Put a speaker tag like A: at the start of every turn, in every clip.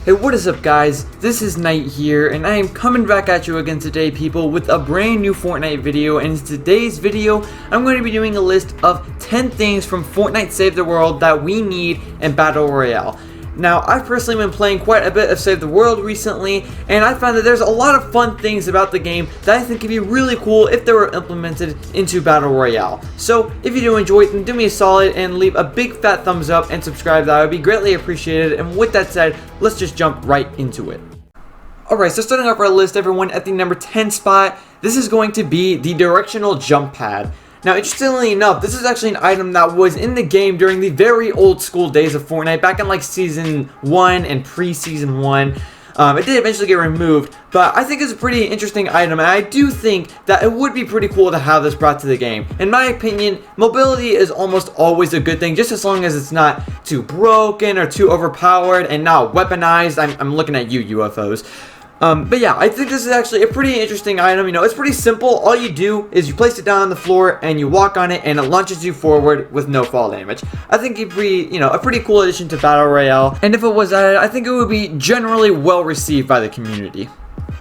A: Hey, what is up guys? This is Knight here, and I am coming back at you again today, people, with a brand new Fortnite video. And in today's video, I'm going to be doing a list of 10 things from Fortnite Save the World that we need in Battle Royale. Now, I've personally been playing quite a bit of Save the World recently, and I found that there's a lot of fun things about the game that I think could be really cool if they were implemented into Battle Royale. So, if you do enjoy it, then do me a solid and leave a big fat thumbs up and subscribe. That would be greatly appreciated. And with that said, let's just jump right into it. Alright, so starting off our list, everyone, at the number 10 spot, this is going to be the Directional Jump Pad. Now, interestingly enough, this is actually an item that was in the game during the very old school days of Fortnite, back in like Season 1 and pre-Season 1. It did eventually get removed, but I think it's a pretty interesting item, and I do think that it would be pretty cool to have this brought to the game. In my opinion, mobility is almost always a good thing, just as long as it's not too broken or too overpowered and not weaponized. I'm looking at you, UFOs. But yeah, I think this is actually a pretty interesting item. You know, it's pretty simple. All you do is you place it down on the floor and you walk on it and it launches you forward with no fall damage. I think it'd be, you know, a pretty cool addition to Battle Royale. And if it was added, I think it would be generally well received by the community.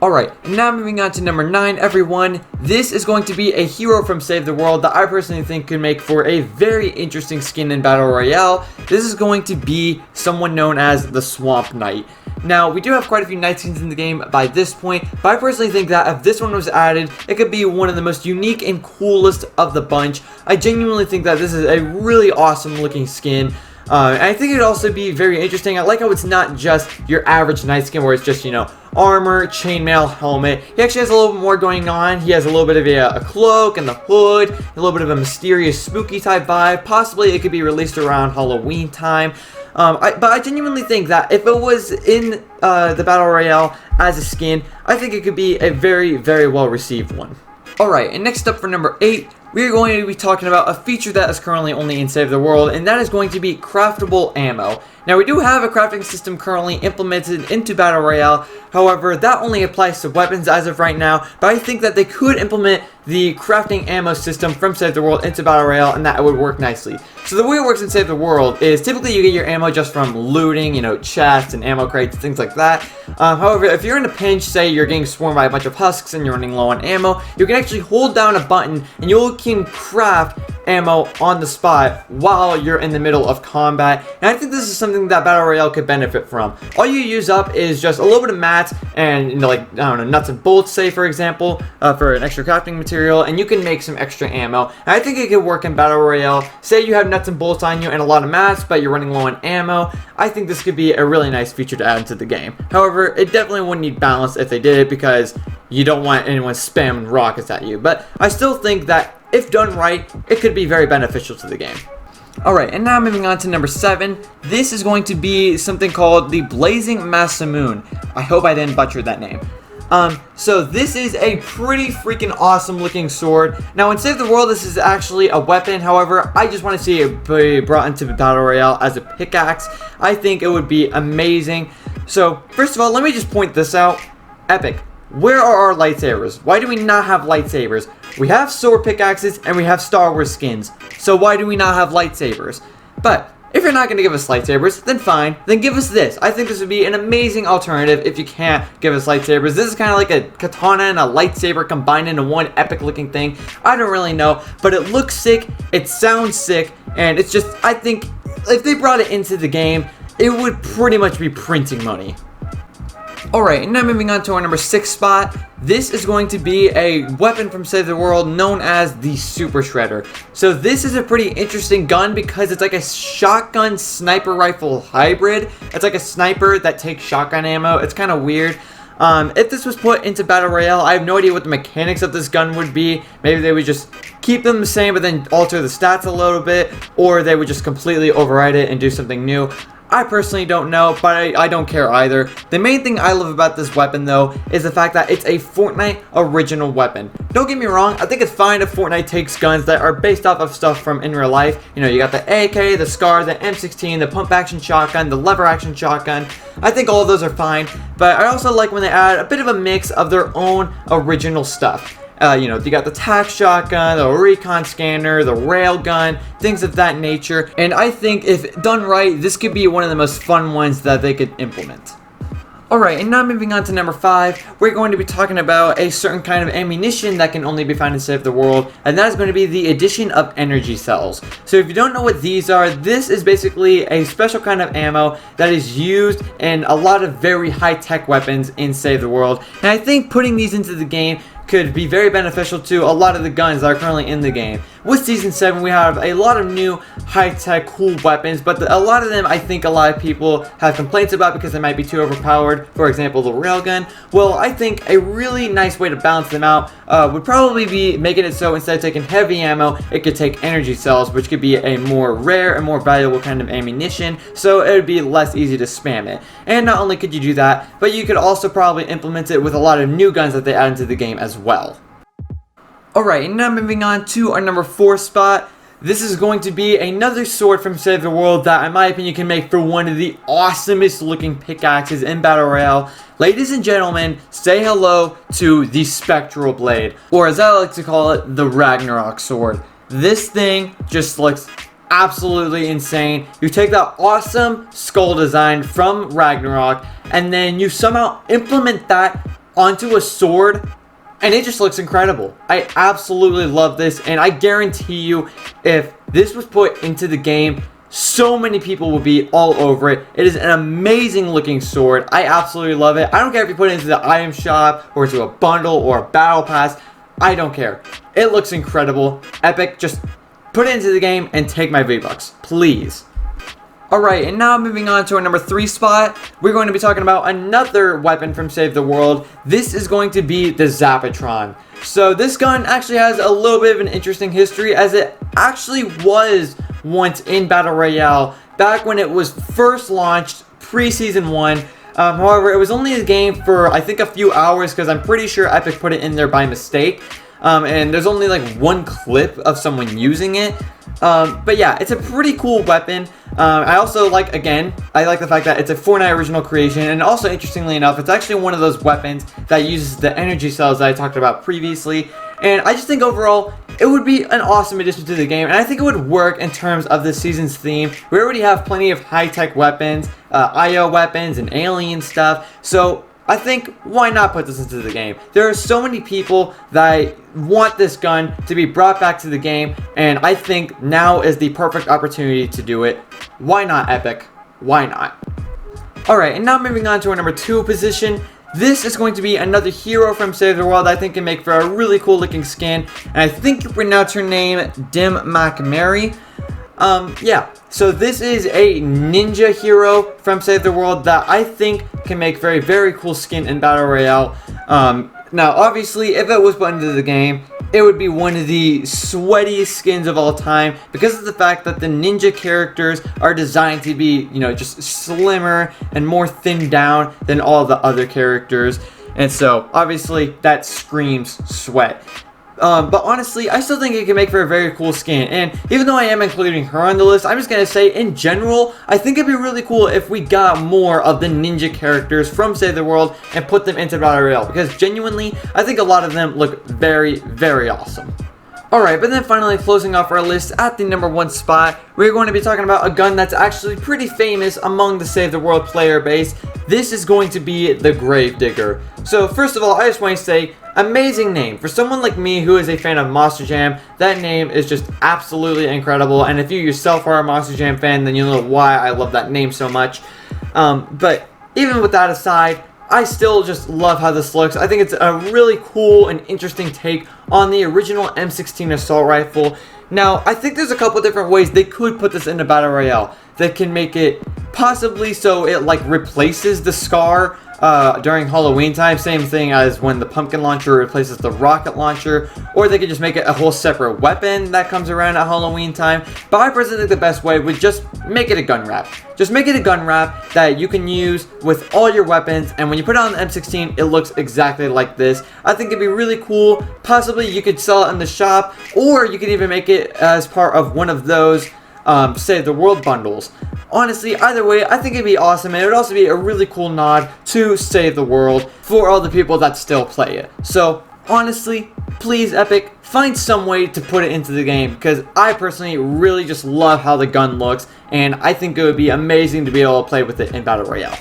A: Alright, now moving on to number 9, everyone. This is going to be a hero from Save the World that I personally think could make for a very interesting skin in Battle Royale. This is going to be someone known as the Swamp Knight. Now, we do have quite a few night skins in the game by this point, but I personally think that if this one was added, it could be one of the most unique and coolest of the bunch. I genuinely think that this is a really awesome looking skin. And I think it'd also be very interesting. I like how it's not just your average night skin where it's just, you know, armor, chainmail, helmet. He actually has a little bit more going on. He has a little bit of a cloak and the hood, a little bit of a mysterious, spooky type vibe. Possibly it could be released around Halloween time. But I genuinely think that if it was in the Battle Royale as a skin, I think it could be a very, very well received one. Alright, and next up for number 8, we are going to be talking about a feature that is currently only in Save the World, and that is going to be craftable ammo. Now, we do have a crafting system currently implemented into Battle Royale. However, that only applies to weapons as of right now, but I think that they could implement the crafting ammo system from Save the World into Battle Royale, and that it would work nicely. So the way it works in Save the World is typically you get your ammo just from looting, you know, chests and ammo crates, things like that. However, if you're in a pinch, say you're getting swarmed by a bunch of husks and you're running low on ammo, you can actually hold down a button and you can craft ammo on the spot while you're in the middle of combat. And I think this is something that Battle Royale could benefit from. All you use up is just a little bit of mats and, you know, like, I don't know, nuts and bolts, say, for example, for an extra crafting material, and you can make some extra ammo. And I think it could work in Battle Royale. Say you have nuts and bolts on you and a lot of mats, but you're running low on ammo. I think this could be a really nice feature to add into the game. However, it definitely wouldn't need balance if they did it, because you don't want anyone spamming rockets at you. But I still think that if done right, it could be very beneficial to the game. Alright, and now moving on to number 7. This is going to be something called the Blazing Massimoon. I hope I didn't butcher that name. So this is a pretty freaking awesome looking sword. Now in Save the World, this is actually a weapon. However, I just want to see it be brought into the Battle Royale as a pickaxe. I think it would be amazing. So first of all, let me just point this out. Epic. Where are our lightsabers? Why do we not have lightsabers? We have sword pickaxes and we have Star Wars skins. So why do we not have lightsabers? But if you're not going to give us lightsabers, then fine. Then give us this. I think this would be an amazing alternative if you can't give us lightsabers. This is kind of like a katana and a lightsaber combined into one epic looking thing. I don't really know, but it looks sick. It sounds sick. And it's just, I think if they brought it into the game, it would pretty much be printing money. Alright, and now moving on to our number 6 spot. This is going to be a weapon from Save the World known as the Super Shredder. So this is a pretty interesting gun because it's like a shotgun sniper rifle hybrid. It's like a sniper that takes shotgun ammo. It's kind of weird. If this was put into Battle Royale, I have no idea what the mechanics of this gun would be. Maybe they would just keep them the same but then alter the stats a little bit, or they would just completely override it and do something new. I personally don't know, but I don't care either. The main thing I love about this weapon, though, is the fact that it's a Fortnite original weapon. Don't get me wrong, I think it's fine if Fortnite takes guns that are based off of stuff from in real life. You know, you got the AK, the SCAR, the M16, the pump action shotgun, the lever action shotgun. I think all of those are fine, but I also like when they add a bit of a mix of their own original stuff. You know, you got the tac shotgun, the recon scanner, the rail gun, things of that nature. And I think if done right, this could be one of the most fun ones that they could implement. Alright, and now moving on to number 5, we're going to be talking about a certain kind of ammunition that can only be found in Save the World, and that is going to be the addition of energy cells. So if you don't know what these are, this is basically a special kind of ammo that is used in a lot of very high-tech weapons in Save the World, and I think putting these into the game could be very beneficial to a lot of the guns that are currently in the game. With Season 7, we have a lot of new high-tech cool weapons, but a lot of them I think a lot of people have complaints about because they might be too overpowered. For example, the railgun. Well, I think a really nice way to balance them out would probably be making it so instead of taking heavy ammo, it could take energy cells, which could be a more rare and more valuable kind of ammunition, so it would be less easy to spam it. And not only could you do that, but you could also probably implement it with a lot of new guns that they add into the game as well. Alright, and now moving on to our number 4 spot. This is going to be another sword from Save the World that, in my opinion, can make for one of the awesomest looking pickaxes in Battle Royale. Ladies and gentlemen, say hello to the Spectral Blade, or as I like to call it, the Ragnarok sword. This thing just looks absolutely insane. You take that awesome skull design from Ragnarok, and then you somehow implement that onto a sword, and it just looks incredible. I absolutely love this, and I guarantee you, if this was put into the game, so many people will be all over it. It is an amazing looking sword. I absolutely love it. I don't care if you put it into the item shop, or into a bundle, or a battle pass. I don't care. It looks incredible. Epic, just put it into the game and take my V-Bucks, please. Alright, and now moving on to our number 3 spot, we're going to be talking about another weapon from Save the World. This is going to be the Zapatron. So this gun actually has a little bit of an interesting history, as it actually was once in Battle Royale back when it was first launched pre-Season 1. However, it was only a game for I think a few hours, because I'm pretty sure Epic put it in there by mistake. And there's only like one clip of someone using it. But yeah, it's a pretty cool weapon. I also like, again, I like the fact that it's a Fortnite original creation, and also, interestingly enough, it's actually one of those weapons that uses the energy cells that I talked about previously. And I just think overall, it would be an awesome addition to the game, and I think it would work in terms of this season's theme. We already have plenty of high-tech weapons, IO weapons, and alien stuff, so I think, why not put this into the game? There are so many people that want this gun to be brought back to the game, and I think now is the perfect opportunity to do it. Why not, Epic? Why not? Alright, and now moving on to our number 2 position. This is going to be another hero from Save the World that I think can make for a really cool looking skin, and I think you pronounce her name Dim McMary. Yeah, so this is a ninja hero from Save the World that I think can make very cool skin in Battle Royale. Now, obviously, if it was put into the game, it would be one of the sweatiest skins of all time, because of the fact that the ninja characters are designed to be, you know, just slimmer and more thinned down than all the other characters. And so, obviously, that screams sweat. But honestly, I still think it can make for a very cool skin, and even though I am including her on the list, I'm just gonna say, in general, I think it'd be really cool if we got more of the ninja characters from Save the World and put them into Battle Royale, because genuinely, I think a lot of them look very awesome. Alright, but then finally closing off our list at the number 1 spot, we're going to be talking about a gun that's actually pretty famous among the Save the World player base. This is going to be the Gravedigger. So first of all, I just want to say, amazing name. For someone like me who is a fan of Monster Jam, that name is just absolutely incredible, and if you yourself are a Monster Jam fan, then you'll know why I love that name so much. But even with that aside, I still just love how this looks. I think it's a really cool and interesting take on the original M16 assault rifle. Now, I think there's a couple different ways they could put this into Battle Royale that can make it possibly so it like replaces the Scar during Halloween time, same thing as when the pumpkin launcher replaces the rocket launcher, or they could just make it a whole separate weapon that comes around at Halloween time. But I personally think the best way would just make it a gun wrap. Just make it a gun wrap that you can use with all your weapons, and when you put it on the M16, it looks exactly like this. I think it'd be really cool. Possibly you could sell it in the shop, or you could even make it as part of one of those Save the World bundles. Honestly, either way, I think it'd be awesome, and it would also be a really cool nod to Save the World for all the people that still play it. So, honestly, please, Epic, find some way to put it into the game, because I personally really just love how the gun looks, and I think it would be amazing to be able to play with it in Battle Royale.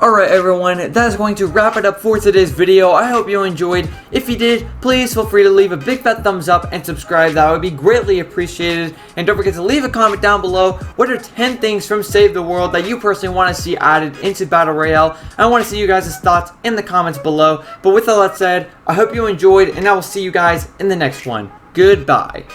A: Alright everyone, that is going to wrap it up for today's video. I hope you enjoyed. If you did, please feel free to leave a big fat thumbs up and subscribe. That would be greatly appreciated. And don't forget to leave a comment down below. What are 10 things from Save the World that you personally want to see added into Battle Royale? I want to see you guys' thoughts in the comments below. But with all that said, I hope you enjoyed, and I will see you guys in the next one. Goodbye.